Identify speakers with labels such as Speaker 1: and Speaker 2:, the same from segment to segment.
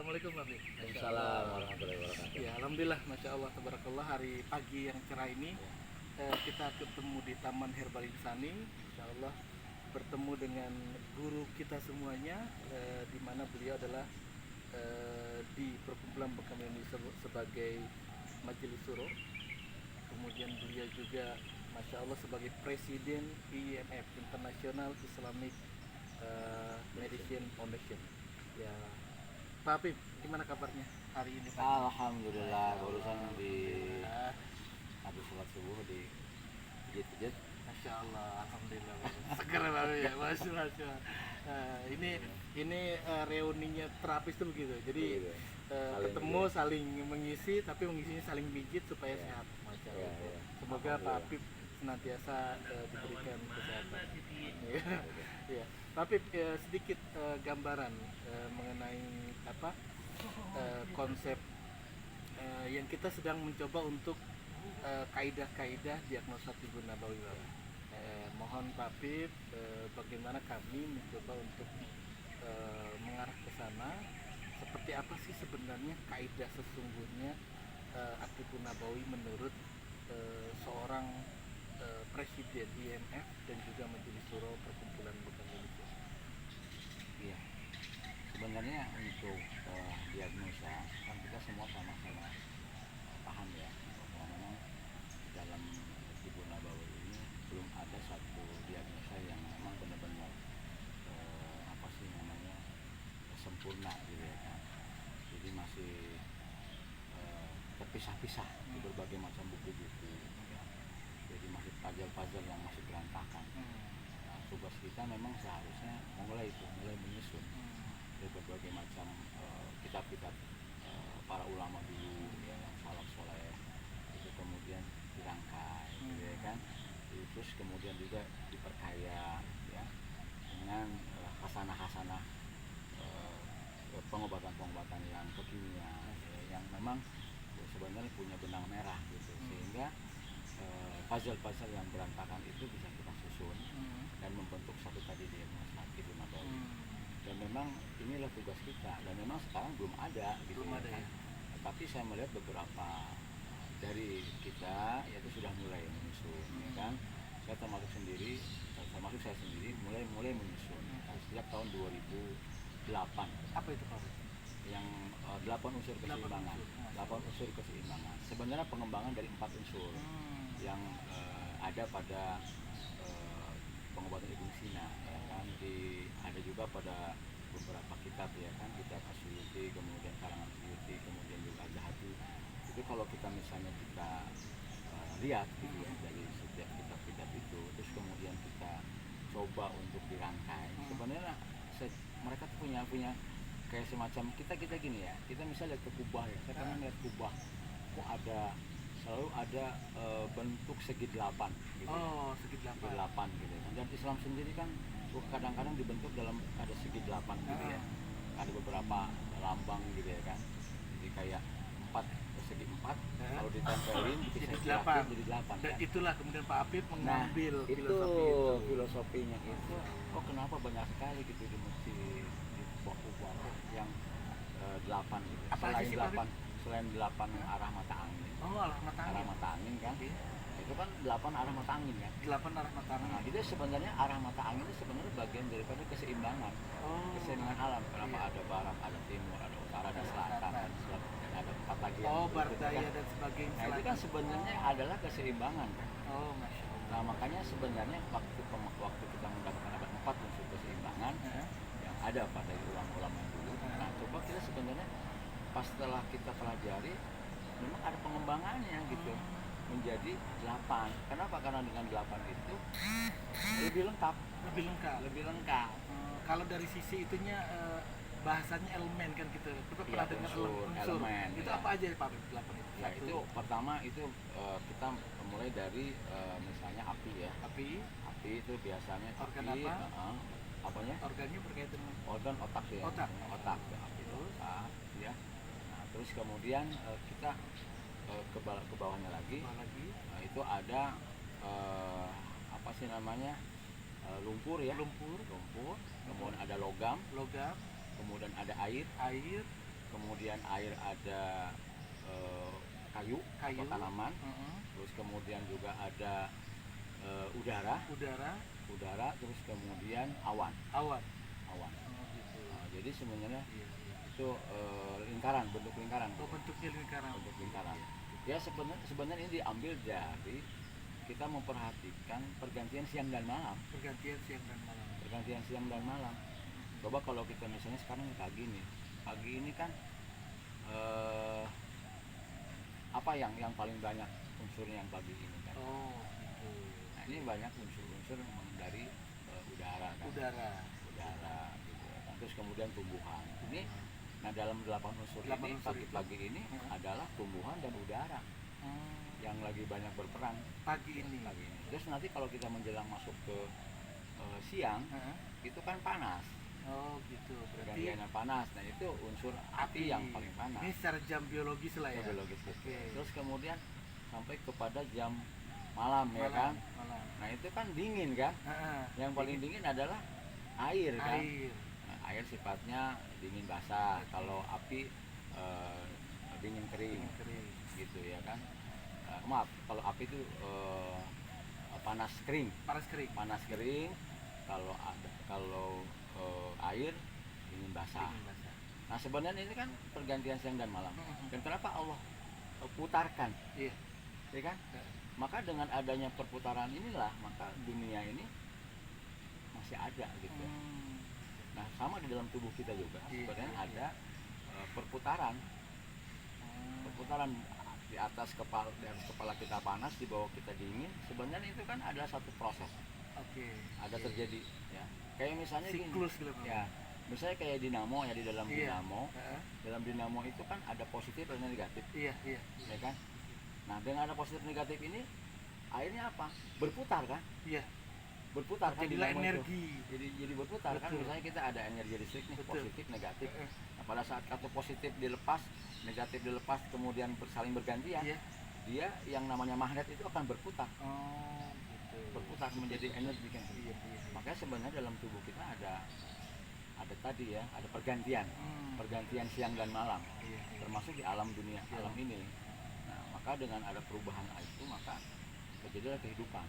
Speaker 1: Assalamualaikum Pak.
Speaker 2: Waalaikumsalam warahmatullahi wabarakatuh.
Speaker 1: Ya, alhamdulillah, masya Allah, tabarakallah, hari pagi yang cerah ini kita ketemu di Taman Herbal Insani. Insya Allah bertemu dengan guru kita semuanya, di mana beliau adalah di perkumpulan Bekam Indonesia sebagai Majelis Suro. Kemudian beliau juga, masya Allah, sebagai Presiden IMF International Islamic Medicine Foundation. Ya, Pak Habib, gimana kabarnya hari ini Pak?
Speaker 2: Alhamdulillah, barusan habis sholat subuh di pijit-pijit.
Speaker 1: Masya Allah, alhamdulillah, seger banget ya, masya Allah. Ini reuninya terapis tuh begitu. Jadi ketemu saling mengisi, tapi mengisinya saling pijit supaya sehat. Masya Allah. Semoga Pak Habib senantiasa diberikan kesehatan. Ya, Pak Habib, sedikit gambaran mengenai apa konsep yang kita sedang mencoba untuk kaidah-kaidah diagnosa tibbun nabawi. Mohon Pak Habib, bagaimana kami mencoba untuk mengarah ke sana, seperti apa sih sebenarnya kaidah sesungguhnya tibbun nabawi menurut seorang Presiden IMF dan juga Majelis Suro Perkumpulan Bekam Indonesia.
Speaker 2: Iya, sebenarnya untuk diagnosa kan kita semua sama-sama paham ya bahwa memang dalam tibbun nabawi ini belum ada satu diagnosa yang memang benar-benar apa sih namanya sempurna gitu ya kan. Jadi masih terpisah-pisah di berbagai macam buku-buku ya. Jadi masih puzzle-puzzle yang masih berantakan. Nah, tugas kita memang seharusnya mulai menyusun dari berbagai macam kitab-kitab para ulama dulu ya, yang salaf soleh itu kemudian dirangkai gitu ya kan. Terus kemudian juga diperkaya ya dengan hasanah-hasanah pengobatan-pengobatan yang kekinian ya, yang memang sebenarnya punya benang merah gitu, sehingga puzzle-puzzle yang berantakan itu bisa kita susun dan membentuk satu tadi diagnosa tibbun nabawi. Dan memang inilah tugas kita, dan memang sekarang belum ada gitu ya, kan? Tapi saya melihat beberapa dari kita yaitu sudah mulai menyusun ya kan. Saya termasuk saya sendiri mulai menyusun sejak tahun 2008.
Speaker 1: Apa itu Pak?
Speaker 2: Yang 8 unsur keseimbangan. 8 unsur keseimbangan. Sebenarnya pengembangan dari 4 unsur yang ada pada pengobatan Ibnu Sina ya kan. Ada juga pada beberapa kitab ya kan, kitab Asyuyuti, kemudian karangan Suyuti, kemudian juga Zahabi. Itu kalau kita misalnya lihat gitu ya, dari setiap kitab-kitab itu, terus kemudian kita coba untuk dirangkai, sebenarnya mereka tuh punya kayak semacam kita gini ya, kita misalnya lihat ke kubah ya, saya pernah lihat kubah kok selalu ada bentuk segi 8 gitu.
Speaker 1: Segi 8
Speaker 2: gitu kan. Dan Islam sendiri kan kadang-kadang dibentuk dalam ada segi 8 gitu ya. Ada beberapa lambang gitu ya kan. Jadi kayak 4 segi 4 kalau ditempelin
Speaker 1: jadi 8.
Speaker 2: Jadi 8
Speaker 1: Dan
Speaker 2: kan.
Speaker 1: itulah kemudian Pak Habib mengambil
Speaker 2: filosofinya itu. Kok kenapa banyak sekali gitu di masjid di kubah yang 8 gitu. Selain 8 arah mata angin.
Speaker 1: Arah mata angin.
Speaker 2: Arah mata angin kan. Itu kan 8 arah mata angin kan.
Speaker 1: 8 arah mata angin.
Speaker 2: Nah, itu sebenarnya arah mata angin itu sebenarnya bagian daripada keseimbangan. Keseimbangan alam. Kenapa ada barat, ada timur, ada utara, ada selatan, dan ada 4 lagi yang
Speaker 1: barat daya dan sebagainya.
Speaker 2: Nah, itu kan sebenarnya adalah keseimbangan kan.
Speaker 1: Masya Allah.
Speaker 2: Nah, makanya sebenarnya waktu kita mendapatkan ada 4 unsur keseimbangan yang ada pada ulama-ulama dulu. Nah, coba kita sebenarnya pas setelah kita pelajari memang ada pengembangannya gitu menjadi 8. Kenapa? Karena dengan 8 itu lebih lengkap.
Speaker 1: Kalau dari sisi itunya bahasanya elemen kan gitu. Kita pernah dengar unsur.
Speaker 2: Elemen.
Speaker 1: Itu
Speaker 2: ya.
Speaker 1: Apa aja Pak 8 itu?
Speaker 2: Ya, itu pertama itu kita mulai dari misalnya api ya. Api itu biasanya
Speaker 1: organ
Speaker 2: api,
Speaker 1: apa?
Speaker 2: Apanya?
Speaker 1: Organnya berkaitan dengan
Speaker 2: Organ otak ya. Otak ya, api otak ya. Nah, terus kemudian kita ke bawahnya lagi. Nah, itu ada apa sih namanya? Lumpur ya. Lumpur. Kemudian ada logam. Kemudian ada air. kemudian air ada kayu atau tanaman, terus kemudian juga ada udara, terus kemudian awan.
Speaker 1: Gitu.
Speaker 2: Nah, jadi sebenarnya itu lingkaran, bentuk lingkaran.
Speaker 1: Bentuknya lingkaran.
Speaker 2: Bentuk lingkaran. Ya sebenarnya ini diambil dari kita memperhatikan pergantian siang dan malam. Pergantian siang dan malam. Coba kalau kita misalnya sekarang pagi ini kan apa yang paling banyak unsurnya yang pagi ini kan?
Speaker 1: Gitu.
Speaker 2: Nah, ini banyak unsur-unsur dari udara kan? Udara gitu ya kan? Terus kemudian tumbuhan. Ini nah dalam 8 unsur ini pagi-pagi ini adalah tumbuhan dan udara yang lagi banyak berperan
Speaker 1: pagi ini.
Speaker 2: Terus nanti kalau kita menjelang masuk ke siang itu kan panas.
Speaker 1: Gitu. Berarti
Speaker 2: Pergantian panas. Nah itu unsur api yang paling panas.
Speaker 1: Ini secara jam biologis lah ya.
Speaker 2: Biologis. Terus kemudian sampai kepada jam malam ya kan. Nah itu kan dingin kan. Yang paling dingin adalah air kan. Nah, air sifatnya dingin basah. Kalau api dingin kering. Gitu ya kan. Maaf, kalau api itu panas kering. Kalau air dingin basah. Nah sebenarnya ini kan pergantian siang dan malam. Dan kenapa Allah putarkan? Ya kan? Maka dengan adanya perputaran inilah maka dunia ini masih ada gitu. Nah sama di dalam tubuh kita juga sebenarnya ada perputaran di atas kepala kita panas, di bawah kita dingin. Sebenarnya itu kan adalah satu proses. Ada terjadi ya. Kayak misalnya
Speaker 1: siklus gitu.
Speaker 2: Ya. Misalnya kayak dinamo ya, di dalam dinamo. Dalam dinamo itu kan ada positif dan negatif. Iya. Ya kan? Nah, dengan ada positif negatif ini airnya apa? Berputar kan? Iya. Berputar kan
Speaker 1: jadilah
Speaker 2: dinamo
Speaker 1: energi.
Speaker 2: Itu. Jadi berputar. Betul. Kan misalnya kita ada energi listrik nih, positif, negatif. Nah, pada saat kartu positif dilepas, negatif dilepas, kemudian saling bergantian. Dia yang namanya magnet itu akan berputar. Gitu. Berputar menjadi energi kan. Makanya sebenarnya dalam tubuh kita ada tadi ya, ada pergantian siang dan malam, termasuk di alam dunia, alam ini. Nah, maka dengan ada perubahan itu maka terjadilah kehidupan.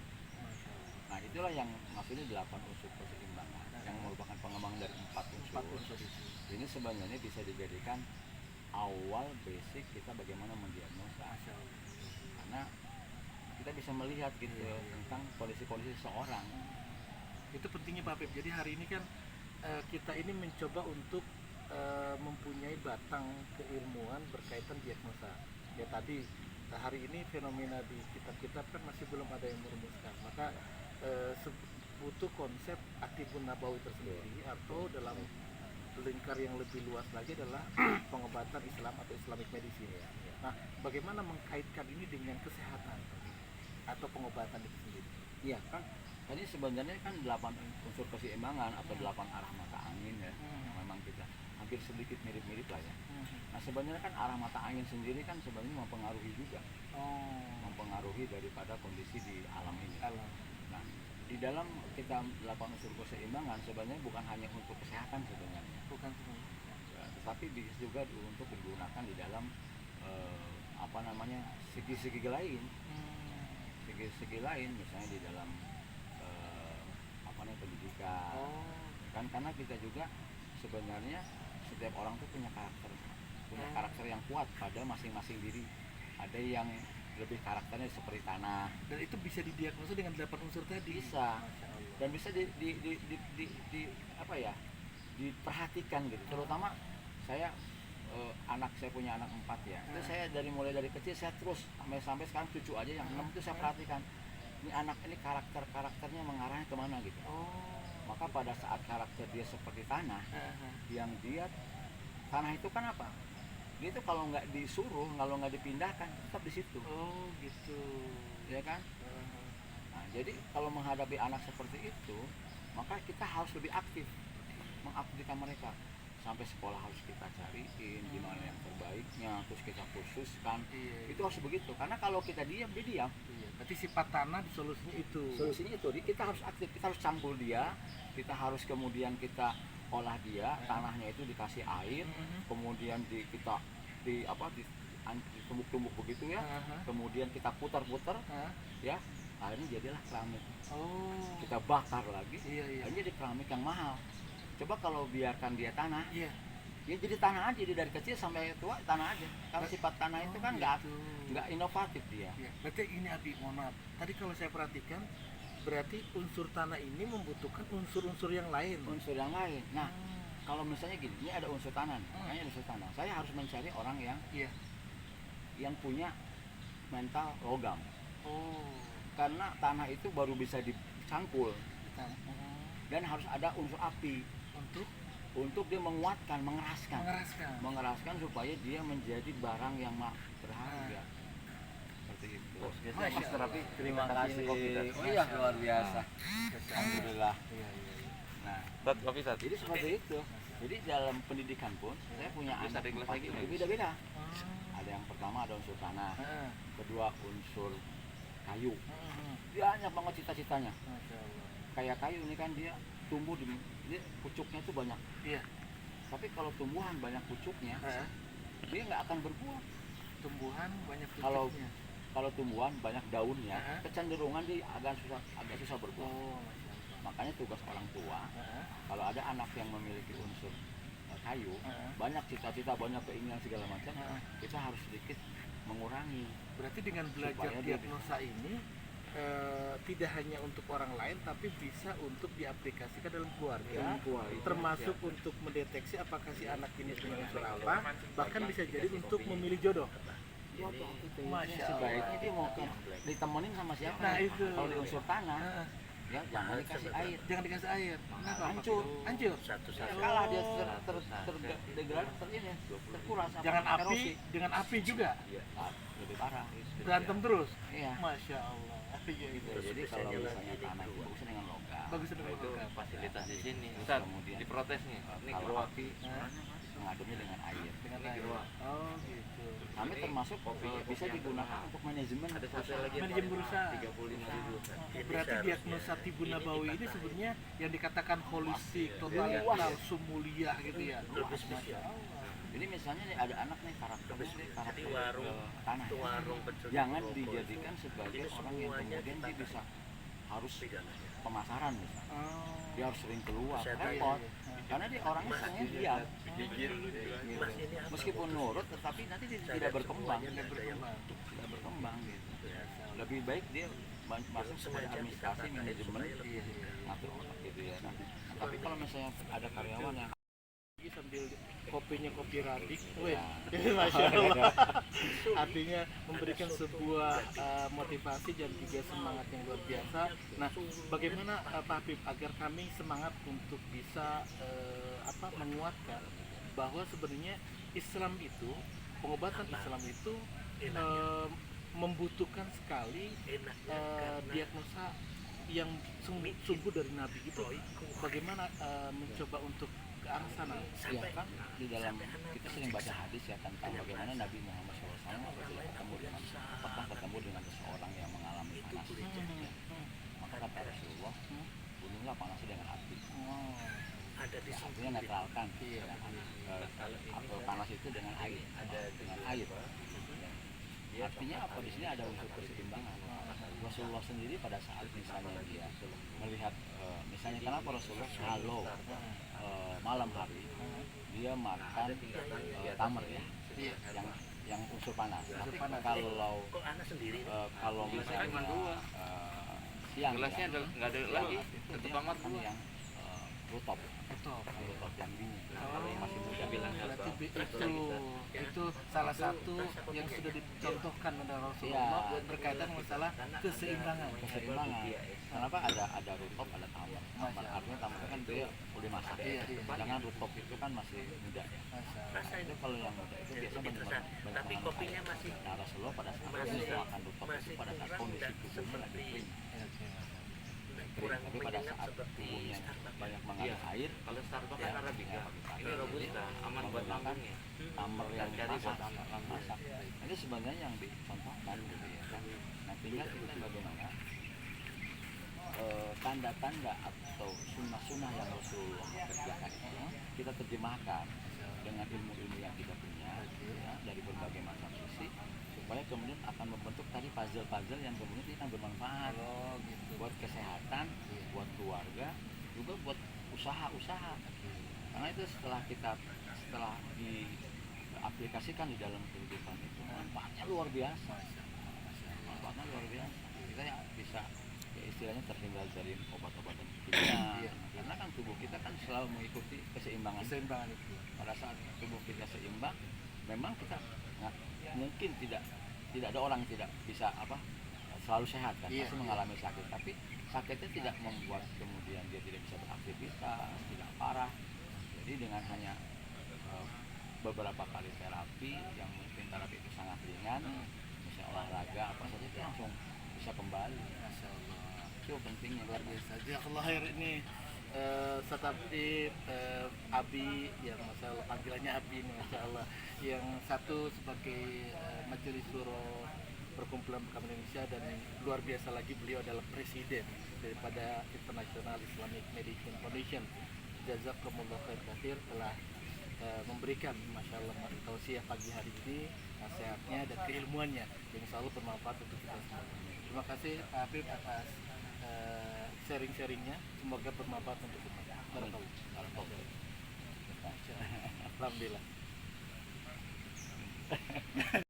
Speaker 2: Nah, itulah yang maksudnya 8 unsur keseimbangan yang merupakan pengembangan dari 4 unsur. Ini sebenarnya bisa dijadikan awal basic kita bagaimana mendiagnosa. Karena kita bisa melihat gitu tentang kondisi-kondisi seseorang.
Speaker 1: Itu pentingnya Pak Pip. Jadi hari ini kan kita ini mencoba untuk mempunyai batang keilmuan berkaitan diagnosa. Ya tadi hari ini fenomena di kitab-kitab kan masih belum ada yang merumuskan. Maka butuh konsep At-Tibbun Nabawi tersendiri atau dalam lingkar yang lebih luas lagi adalah pengobatan Islam atau Islamic medicine. Nah, bagaimana mengkaitkan ini dengan kesehatan atau pengobatan itu sendiri?
Speaker 2: Iya kan. Tadi sebenarnya kan 8 unsur keseimbangan atau 8 arah mata angin ya, yang memang kita hampir sedikit mirip-mirip lah ya. Nah sebenarnya kan arah mata angin sendiri kan sebenarnya mempengaruhi juga, mempengaruhi daripada kondisi di alam ini. Nah di dalam kita 8 unsur keseimbangan sebenarnya bukan hanya untuk kesehatan sebenarnya, tetapi bisa juga untuk digunakan di dalam segi-segi lain, misalnya di dalam pendidikan. Kan karena kita juga sebenarnya setiap orang tuh punya karakter yang kuat pada masing-masing diri. Ada yang lebih karakternya seperti tanah.
Speaker 1: Dan itu bisa didiagnosa dengan 8 unsur tadi.
Speaker 2: Bisa. Dan bisa diperhatikan gitu. Terutama saya punya anak 4 ya. Itu saya mulai dari kecil saya terus sampai sekarang cucu aja yang 6 itu saya perhatikan. Ini anak ini karakternya mengarahnya kemana gitu. Maka pada saat karakter dia seperti tanah, tanah itu kan apa? Dia itu kalau nggak disuruh, kalau nggak dipindahkan tetap di situ.
Speaker 1: Gitu.
Speaker 2: Ya kan? Nah, jadi kalau menghadapi anak seperti itu, maka kita harus lebih aktif mengaktifkan mereka. Sampai sekolah harus kita cariin gimana yang terbaiknya, terus kita khususkan. Itu harus begitu. Karena kalau kita diam, dia diam.
Speaker 1: Berarti sifat tanah solusinya itu.
Speaker 2: Kita harus aktif, kita harus campur dia, kita harus kemudian kita olah dia, tanahnya itu dikasih air, kemudian kita ditumbuk-tumbuk begitu ya, kemudian kita putar-putar, ya, akhirnya jadilah keramik. Kita bakar lagi, akhirnya jadi keramik yang mahal. Coba kalau biarkan dia tanah, ya jadi tanah aja, jadi dari kecil sampai tua tanah aja. Karena sifat tanah itu kan nggak inovatif dia.
Speaker 1: Berarti ini Abi, mohon maaf. Tadi kalau saya perhatikan, berarti unsur tanah ini membutuhkan unsur-unsur yang lain.
Speaker 2: Unsur yang lain. Nah, kalau misalnya gini, ini ada unsur tanah, makanya unsur tanah. Saya harus mencari orang yang punya mental logam. Karena tanah itu baru bisa dicangkul. Dan harus ada unsur api untuk dia menguatkan, mengeraskan supaya dia menjadi barang yang berharga. Seperti itu.
Speaker 3: Mas Terapi, terima kasih.
Speaker 2: Oh iya, luar biasa. Alhamdulillah. Nah, jadi seperti itu. Jadi dalam pendidikan pun saya punya anak beda-beda. Ada yang pertama ada unsur tanah, kedua unsur kayu. Dia banyak banget cita-citanya. Kayak kayu ini kan dia tumbuh dia pucuknya itu banyak. Tapi kalau tumbuhan banyak pucuknya, dia nggak akan berbuah.
Speaker 1: Tumbuhan banyak pucuknya.
Speaker 2: Kalau tumbuhan banyak daunnya, kecenderungan dia agak susah berbuah. Makanya tugas orang tua, kalau ada anak yang memiliki unsur kayu, banyak cita-cita, banyak keinginan segala macam, kita harus sedikit mengurangi.
Speaker 1: Berarti dengan belajar diagnosa ini tidak hanya untuk orang lain, tapi bisa untuk diaplikasikan dalam keluarga, termasuk untuk mendeteksi apakah si anak ini punya unsur apa, bahkan bisa jadi untuk memilih jodoh.
Speaker 2: Masya Allah. Sebaiknya dia mau ditemenin sama siapa?
Speaker 1: Nah itu.
Speaker 2: Kalau di unsur tanah, ya jangan dikasih air.
Speaker 1: Jangan dikasih air. Kenapa?
Speaker 2: Hancur. Kalah dia terkuras.
Speaker 1: Jangan api, dengan api juga.
Speaker 2: Lebih parah.
Speaker 1: Berantem terus.
Speaker 2: Iya.
Speaker 1: Masya Allah.
Speaker 2: Gitu. Jadi kalau misalnya tanah itu bagus dengan logam.
Speaker 1: Bagus dengan logam.
Speaker 3: Fasilitas di sini.
Speaker 2: Kemudian
Speaker 3: Diprotes nih. Ini
Speaker 2: kalau api mengaduknya dengan air.
Speaker 1: Oh gitu.
Speaker 2: Kami termasuk bisa digunakan untuk manajemen
Speaker 1: berusaha.
Speaker 3: 35.000.
Speaker 1: Berarti diagnosa Tibu Nabawi ini sebenarnya yang dikatakan holistik, total, sumulia gitu ya.
Speaker 2: Ini misalnya nih ada anak nih karakter tanah ya. Jangan dijadikan sebagai orang yang kemudian dia bisa harus pemasaran misalnya. Dia harus sering keluar, repot. Karena dia orangnya senangnya diam. Meskipun nurut, tetapi nanti dia tidak berkembang. Tidak berkembang gitu. Lebih baik dia masuk sebagai administrasi, manajemen, ngatur otak gitu ya. Nah, tapi kalau misalnya ada karyawan yang
Speaker 1: sambil kopinya kopi radik, Masya Allah. Artinya memberikan sebuah motivasi dan juga semangat yang luar biasa. Nah, bagaimana Pak Habib agar kami semangat untuk bisa menguatkan bahwa sebenarnya Islam itu, pengobatan Islam itu membutuhkan sekali diagnosa yang sungguh dari Nabi itu. Bagaimana mencoba untuk ke arah sana?
Speaker 2: Ya kan di dalam kita sering baca hadis ya tentang bagaimana Nabi Muhammad SAW apabila ketemu dengan seseorang yang mengalami panas. Maka kata Rasulullah, bunuhlah panasnya dengan api. Artinya netralkan atau panas itu dengan air. Artinya apa? Di sini ada unsur keseimbangan. Rasulullah sendiri pada saat misalnya dia melihat misalnya kenapa Rasulullah kalau malam hari dia makan tamar ya, yang unsur panas. Tapi kalau misalnya siang
Speaker 3: gelasnya nggak ada lagi,
Speaker 2: tetap banget kan yang rutop yang dingin. Masih muda bilang
Speaker 1: itu salah satu yang sudah dicontohkan oleh Rasulullah berkaitan masalah keseimbangan.
Speaker 2: Kenapa ada rutop, ada tamar. Artinya tamar kan dia udah masak. Sedangkan rutop itu kan masih muda ya. Itu kalau yang muda itu biasanya banyak kopinya masih. Nah, Rasulullah pada saat makan rutop itu pada saat kondisi tubuhnya lagi kering. Tapi pada saat tubuhnya banyak mengalir air,
Speaker 3: kalau Starbucks kan Arabica, ini robusta, aman buat lambungnya.
Speaker 2: Tamar yang masak. Ini sebenarnya yang dicontohkan gitu ya kan. Nah, tinggal kita bagaimana tanda-tanda atau sunnah-sunnah yang Rasulullah kerjakan itu kita terjemahkan dengan ilmu-ilmu yang kita punya ya, dari berbagai macam sisi, supaya kemudian akan membentuk tadi puzzle-puzzle yang kemudian akan bermanfaat
Speaker 1: gitu.
Speaker 2: buat kesehatan, buat keluarga, juga buat usaha-usaha. Karena itu setelah diaplikasikan di dalam kehidupan itu manfaatnya luar biasa. Manfaatnya luar biasa. Kita ya bisa ya istilahnya terhindar dari obat-obatan kimia. Karena kan tubuh kita kan selalu mengikuti keseimbangan
Speaker 1: itu.
Speaker 2: pada saat tubuh kita seimbang, memang kita mungkin tidak ada orang tidak bisa selalu sehat kan, pasti mengalami sakit, tapi sakitnya tidak membuat kemudian dia tidak bisa beraktivitas, tidak parah. Jadi dengan hanya beberapa kali terapi yang mungkin terapi itu sangat ringan, misalnya olahraga apa saja, itu langsung bisa kembali.
Speaker 1: Masya Allah.
Speaker 2: Itu pentingnya
Speaker 1: Luar biasa. Jazakallah khair. Ini seperti Abi yang Masya Allah, panggilannya Abi ini Masya Allah, yang satu sebagai Majelis Syuro Perkumpulan Bekam Indonesia, dan luar biasa lagi beliau adalah presiden daripada International Islamic Medicine Foundation. Jazakumullah khair katsir telah memberikan Masya Allah tausiah pagi hari ini, nasihatnya dan keilmuannya yang insya Allah bermanfaat untuk kita semua. Terima kasih Pak Habib atas sharing-sharingnya, semoga bermanfaat untuk kita. Alhamdulillah.